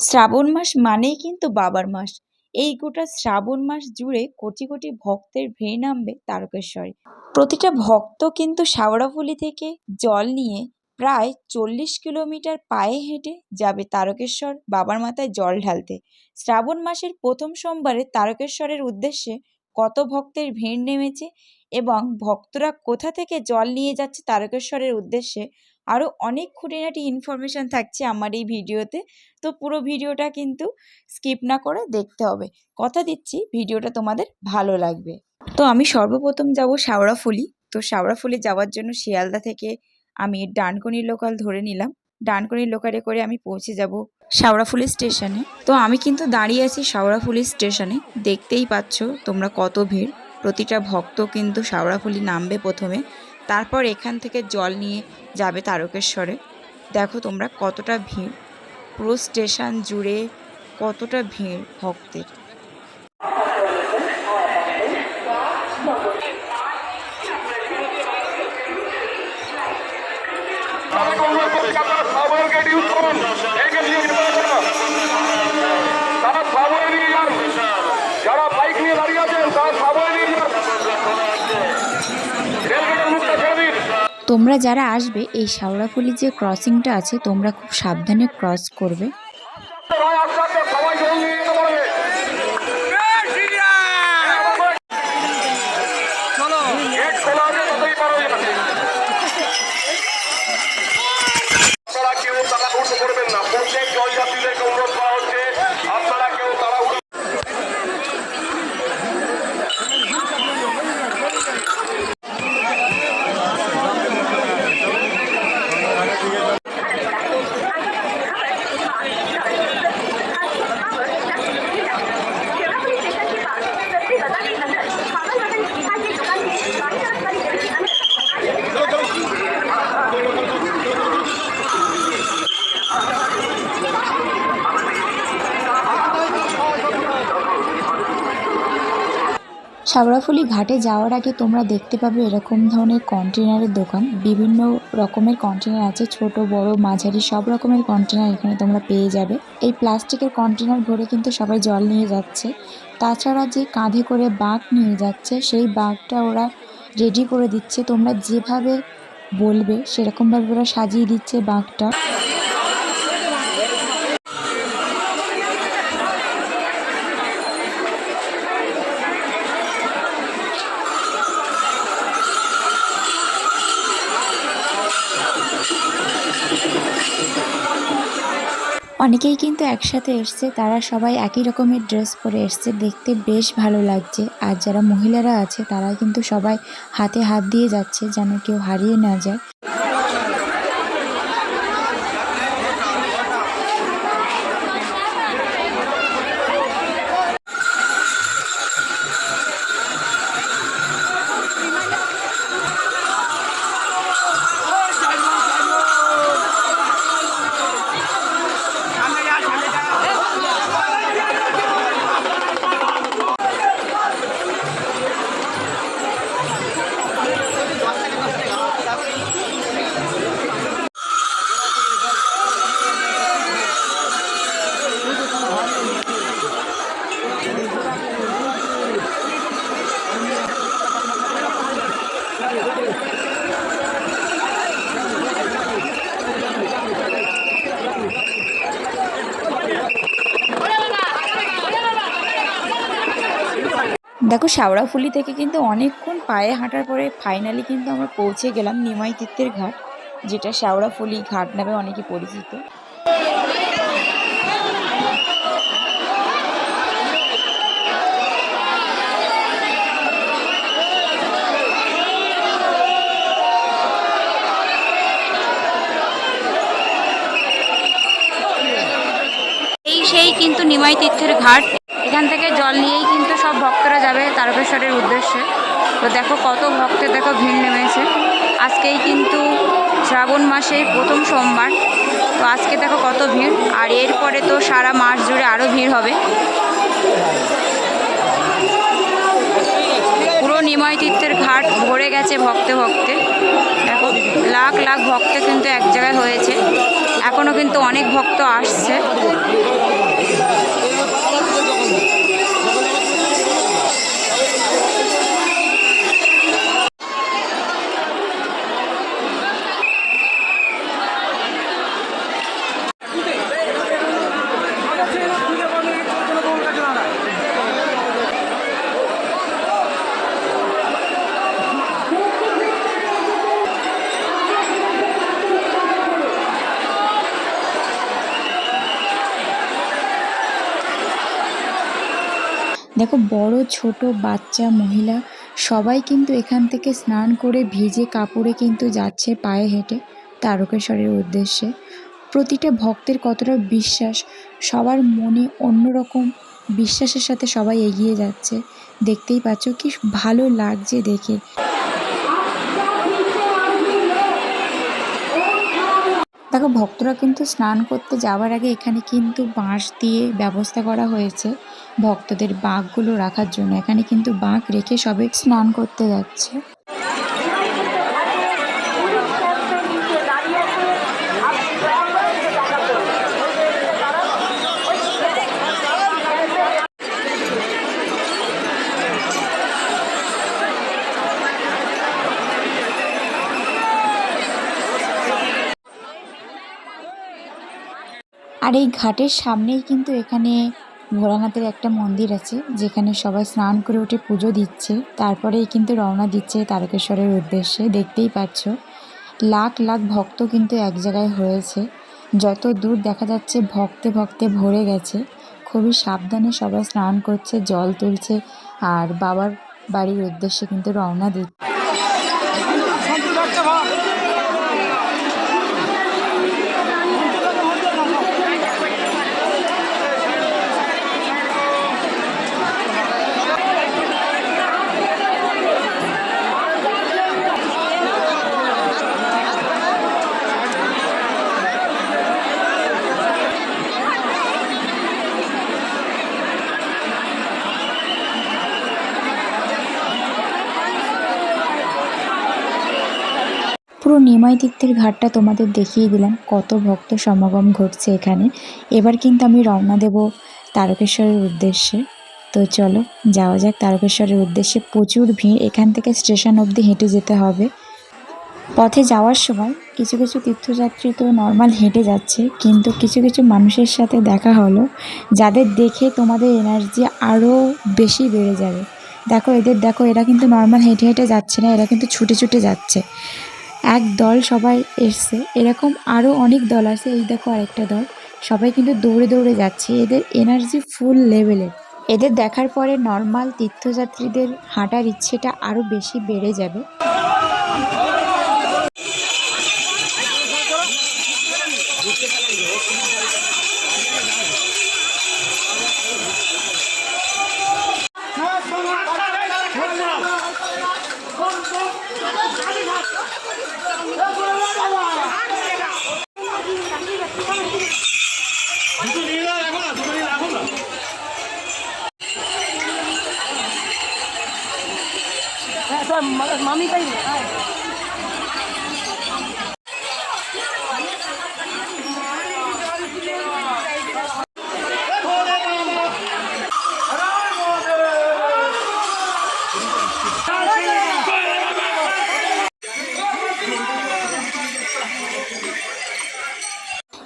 শ্রাবণ মাস মানেই কিন্তু বাবার মাস। এই গোটা শ্রাবণ মাস জুড়ে কোটি কোটি ভক্তের ভিড় নামবে তারকেশ্বরে। প্রতিটা ভক্ত কিন্তু শেওড়াফুলি থেকে জল নিয়ে প্রায় 40 কিলোমিটার পায়ে হেঁটে যাবে তারকেশ্বর বাবার মাথায় জল ঢালতে। শ্রাবণ মাসের প্রথম সোমবারে তারকেশ্বরের উদ্দেশ্যে কত ভক্তের ভিড় নেমেছে এবং ভক্তরা কোথা থেকে জল নিয়ে যাচ্ছে তারকেশ্বরের উদ্দেশ্যে, আরও অনেক খুঁটিনাটি ইনফরমেশান থাকছে আমার এই ভিডিওতে। তো পুরো ভিডিওটা কিন্তু স্কিপ না করে দেখতে হবে। কথা দিচ্ছি ভিডিওটা তোমাদের ভালো লাগবে। তো আমি সর্বপ্রথম যাব শেওড়াফুলি। তো শেওড়াফুলি যাওয়ার জন্য শিয়ালদা থেকে আমি ডানকুনি লোকাল ধরে নিলাম। ডানকুনি লোকালে করে আমি পৌঁছে যাব শেওড়াফুলি স্টেশনে। তো আমি কিন্তু দাঁড়িয়ে আছি শেওড়াফুলি স্টেশনে। দেখতেই পাচ্ছ তোমরা কত ভিড়। প্রতিটা ভক্ত কিন্তু শেওড়াফুলি নামবে প্রথমে, তারপর এখান থেকে জল নিয়ে যাবে তারকেশ্বরে। দেখো তোমরা কতটা ভিড়, পুরো স্টেশন জুড়ে কতটা ভিড় ভক্তের। তোমরা যারা আসবে এই শেওড়াফুলি যে ক্রসিংটা আছে তোমরা খুব সাবধানে ক্রস করবে। শেওড়াফুলি ঘাটে যাওয়ার আগে তোমরা দেখতে পাবে এরকম ধরনের কন্টেনারের দোকান। বিভিন্ন রকমের কন্টেনার আছে, ছোট বড় মাঝারি সব রকমের কন্টেনার এখানে তোমরা পেয়ে যাবে। এই প্লাস্টিকের কন্টেনার ভরে কিন্তু সবাই জল নিয়ে যাচ্ছে। তাছাড়া যে কাঁধে করে বাঁক নিয়ে যাচ্ছে সেই বাঁকটা ওরা রেডি করে দিচ্ছে। তোমরা যেভাবে বলবে সেরকমভাবে ওরা সাজিয়ে দিচ্ছে বাঁকটা। অনেকেই কিন্তু একসাথে এসছে, তারা সবাই একই রকমের ড্রেস পরে এসছে, দেখতে বেশ ভালো লাগছে। আর যারা মহিলারা আছে তারা কিন্তু সবাই হাতে হাত দিয়ে যাচ্ছে যেন কেউ হারিয়ে না যায়। দেখো শেওড়াফুলি থেকে কিন্তু অনেকক্ষণ পায়ে হাঁটার পরে ফাইনালি কিন্তু আমরা পৌঁছে গেলাম নিমাই তীর্থের ঘাট, যেটা শেওড়াফুলি ঘাট নামে অনেকে পরিচিত। সেই কিন্তু নিমাই তীর্থের ঘাট, এখান থেকে জল নিয়েই কিন্তু সব ভক্তরা যাবে তারকেশ্বরের উদ্দেশ্যে। তো দেখো কত ভক্তের দেখো ভিড় নেমেছে। আজকেই কিন্তু শ্রাবণ মাসের প্রথম সোমবার। তো আজকে দেখো কত ভিড়, আর এরপরে তো সারা মাস জুড়ে আরও ভিড় হবে। পুরো নিমাই তীর্থের ঘাট ভরে গেছে ভক্তে ভক্তে। দেখো লাখ লাখ ভক্ত কিন্তু এক জায়গায় হয়েছে, এখনও কিন্তু অনেক ভক্ত আসছে। দেখো বড় ছোট বাচ্চা মহিলা সবাই কিন্তু এখান থেকে স্নান করে ভিজে কাপড়ে কিন্তু যাচ্ছে পায়ে হেঁটে তারকেশ্বরের উদ্দেশ্যে। প্রতিটা ভক্তের কতটা বিশ্বাস, সবার মনে অন্যরকম বিশ্বাসের সাথে সবাই এগিয়ে যাচ্ছে। দেখতেই পাচ্ছ কি ভালো লাগছে দেখে। দেখো ভক্তরা কিন্তু স্নান করতে যাওয়ার আগে এখানে কিন্তু বাঁশ দিয়ে ব্যবস্থা করা হয়েছে ভক্তদের বাঁকগুলো রাখার জন্য। এখানে কিন্তু বাঁক রেখে সবাই স্নান করতে যাচ্ছে। আর এই ঘাটের সামনেই কিন্তু এখানে ভোলানাথের একটা মন্দির আছে, যেখানে সবাই স্নান করে উঠে পুজো দিচ্ছে, তারপরেই কিন্তু রওনা দিচ্ছে তারকেশ্বরের উদ্দেশ্যে। দেখতেই পাচ্ছ লাখ লাখ ভক্ত কিন্তু এক জায়গায় হয়েছে, যত দূর দেখা যাচ্ছে ভক্তে ভক্তে ভরে গেছে। খুবই সাবধানে সবাই স্নান করছে, জল তুলছে, আর বাবার বাড়ির উদ্দেশ্যে কিন্তু রওনা দিচ্ছে। পুরো নিমাই তীর্থের ঘাটটা তোমাদের দেখিয়ে দিলাম, কত ভক্ত সমাগম ঘটছে এখানে। এবার কিন্তু আমি রওনা দেব তারকেশ্বরের উদ্দেশ্যে। তো চলো যাওয়া যাক তারকেশ্বরের উদ্দেশ্যে। প্রচুর ভিড়, এখান থেকে স্টেশন অবধি হেঁটে যেতে হবে। পথে যাওয়ার সময় কিছু কিছু তীর্থযাত্রী তো নর্মাল হেঁটে যাচ্ছে, কিন্তু কিছু কিছু মানুষের সাথে দেখা হলো যাদের দেখে তোমাদের এনার্জি আরও বেশি বেড়ে যাবে। দেখো এদের দেখো, এরা কিন্তু নর্মাল হেঁটে হেঁটে যাচ্ছে না, এরা কিন্তু ছুটে ছুটে যাচ্ছে। এক দল সবাই এসছে, এরকম আরও অনেক দল আছে। এই দেখো আরেকটা দল, সবাই কিন্তু দৌড়ে দৌড়ে যাচ্ছে। এদের এনার্জি ফুল লেভেলের। এদের দেখার পরে নর্মাল তীর্থযাত্রীদের হাঁটার ইচ্ছেটা আরও বেশি বেড়ে যাবে। মামি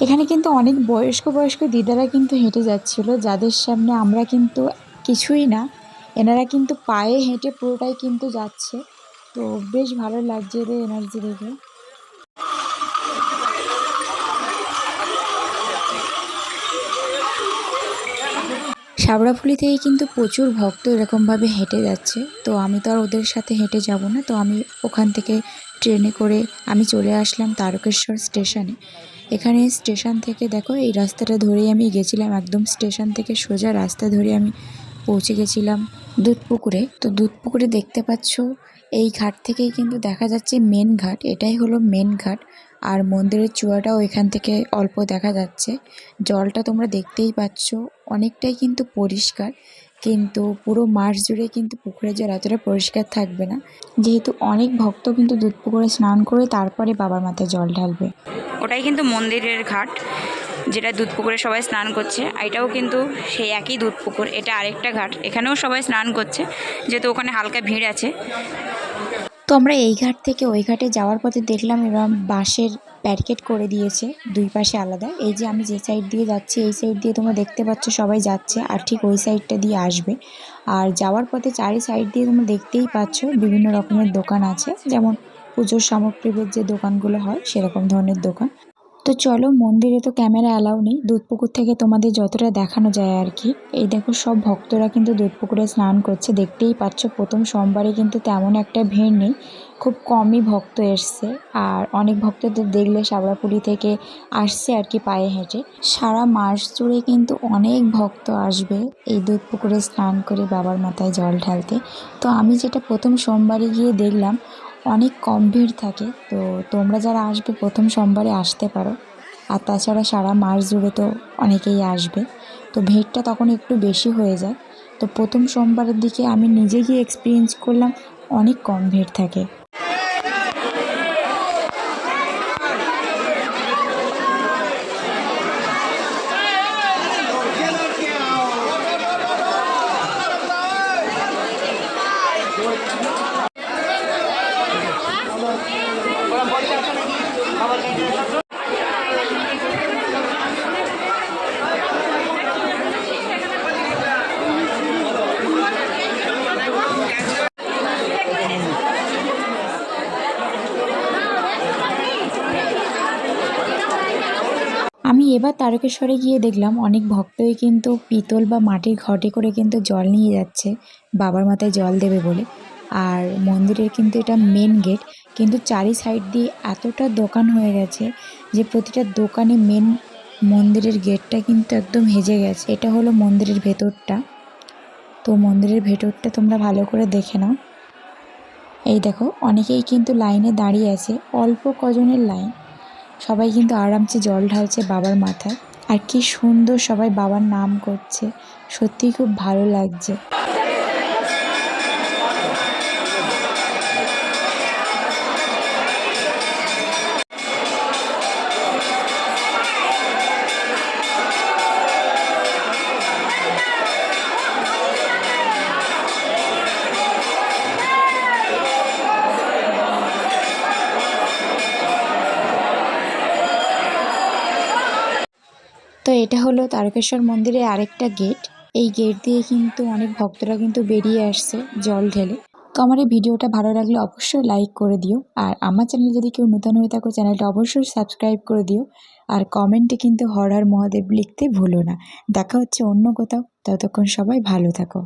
এখানে কিন্তু অনেক বয়স্ক বয়স্ক দিদারা কিন্তু হেঁটে যাচ্ছিল, যাদের সামনে আমরা কিন্তু কিছুই না। এনারা কিন্তু পায়ে হেঁটে পুরোটাই কিন্তু যাচ্ছে। তো বেশ ভালো লাগছে এদের এনার্জি দেখে। সাবড়াফুলি থেকে কিন্তু প্রচুর ভক্ত এরকমভাবে হেঁটে যাচ্ছে। তো আমি তো আর ওদের সাথে হেঁটে যাব না, তো আমি ওখান থেকে ট্রেনে করে আমি চলে আসলাম তারকেশ্বর স্টেশনে। এখানে স্টেশন থেকে দেখো এই রাস্তাটা ধরেই আমি গেছিলাম, একদম স্টেশন থেকে সোজা রাস্তা ধরে আমি পৌঁছে গেছিলাম দুধপুকুরে। তো দুধপুকুরে দেখতে পাচ্ছ এই ঘাট থেকেই কিন্তু দেখা যাচ্ছে মেন ঘাট, এটাই হলো মেন ঘাট। আর মন্দিরের চূড়াটাও এখান থেকে অল্প দেখা যাচ্ছে। জলটা তোমরা দেখতেই পাচ্ছ, অনেকটাই কিন্তু পরিষ্কার, কিন্তু পুরো মাস জুড়ে কিন্তু পুকুরের জল এতটা পরিষ্কার থাকবে না, যেহেতু অনেক ভক্ত কিন্তু দুধপুকুরে স্নান করে তারপরে বাবার মাথায় জল ঢালবে। ওটাই কিন্তু মন্দিরের ঘাট, যেটা দুধপুকুরে সবাই স্নান করছে। এটাও কিন্তু সেই একই দুধপুকুর, এটা আরেকটা ঘাট, এখানেও সবাই স্নান করছে, যেহেতু ওখানে হালকা ভিড় আছে। তো আমরা এই ঘাট থেকে ওই ঘাটে যাওয়ার পথে দেখলাম এবার বাঁশের ব্যারিকেড করে দিয়েছে দুই পাশে আলাদা। এই যে আমি যে সাইড দিয়ে যাচ্ছি এই সাইড দিয়ে তোমরা দেখতে পাচ্ছ সবাই যাচ্ছে, আর ঠিক ওই সাইডটা দিয়ে আসবে। আর যাওয়ার পথে চারি সাইড দিয়ে তোমরা দেখতেই পাচ্ছ বিভিন্ন রকমের দোকান আছে, যেমন পুজোর সামগ্রীর যে দোকানগুলো হয় সেরকম ধরনের দোকান। তো চলো, মন্দিরে তো ক্যামেরা অ্যালাউ নেই, দুধপুকুর থেকে তোমাদের যতটা দেখানো যায় আর কি। এই দেখো সব ভক্তরা কিন্তু দুধপুকুরে স্নান করছে, দেখতেই পাচ্ছ প্রথম সোমবারে কিন্তু তেমন একটা ভিড় নেই, খুব কমই ভক্ত এসছে। আর অনেক ভক্তদের দেখলে সাবড়াপুলি থেকে আসছে আর কি পায়ে হেঁটে। সারা মাস জুড়ে কিন্তু অনেক ভক্ত আসবে এই দুধপুকুরে স্নান করে বাবার মাথায় জল ঢালতে। তো আমি যেটা প্রথম সোমবারে গিয়ে দেখলাম অনেক কম ভিড় থাকে, তো তোমরা যারা আসবে প্রথম সোমবারে আসতে পারো। আর তাছাড়া সারা মাস জুড়ে তো অনেকেই আসবে, তো ভিড়টা তখন একটু বেশি হয়ে যায়। তো প্রথম সোমবারের দিকে আমি নিজে গিয়ে এক্সপিরিয়েন্স করলাম অনেক কম ভিড় থাকে। আমি এবার তারকেশ্বরে গিয়ে দেখলাম অনেক ভক্তই কিন্তু পিতল বা মাটির ঘটে করে কিন্তু জল নিয়ে যাচ্ছে বাবার মাথায় জল দেবে বলে। আর মন্দিরের কিন্তু এটা মেন গেট, কিন্তু চারি সাইড দিয়ে এতটা দোকান হয়ে গেছে যে প্রতিটা দোকানে মেন মন্দিরের গেটটা কিন্তু একদম হেজে গেছে। এটা হলো মন্দিরের ভেতরটা, তো মন্দিরের ভেতরটা তোমরা ভালো করে দেখে নাও। এই দেখো অনেকেই কিন্তু লাইনে দাঁড়িয়ে আছে, অল্প কজনের লাইন, সবাই কিন্তু আরামসে জল ঢালছে বাবার মাথায়। আর কি সুন্দর সবাই বাবার নাম করছে, সত্যিই খুব ভালো লাগছে। তো এটা হলো তারকেশ্বর মন্দিরের আরেকটা গেট। এই গেট দিয়ে কিন্তু অনেক ভক্তরা কিন্তু বেরিয়ে আসছে জল ঢেলে। তো আমার এই ভিডিওটা ভালো লাগলে অবশ্যই লাইক করে দিও, আর আমার চ্যানেলে যদি কেউ নতুন হয়ে থাকো চ্যানেলটা অবশ্যই সাবস্ক্রাইব করে দিও। আর কমেন্টে কিন্তু হর হর মহাদেব লিখতে ভুলো না। দেখা হচ্ছে অন্য কোথাও, ততক্ষণ সবাই ভালো থাকো।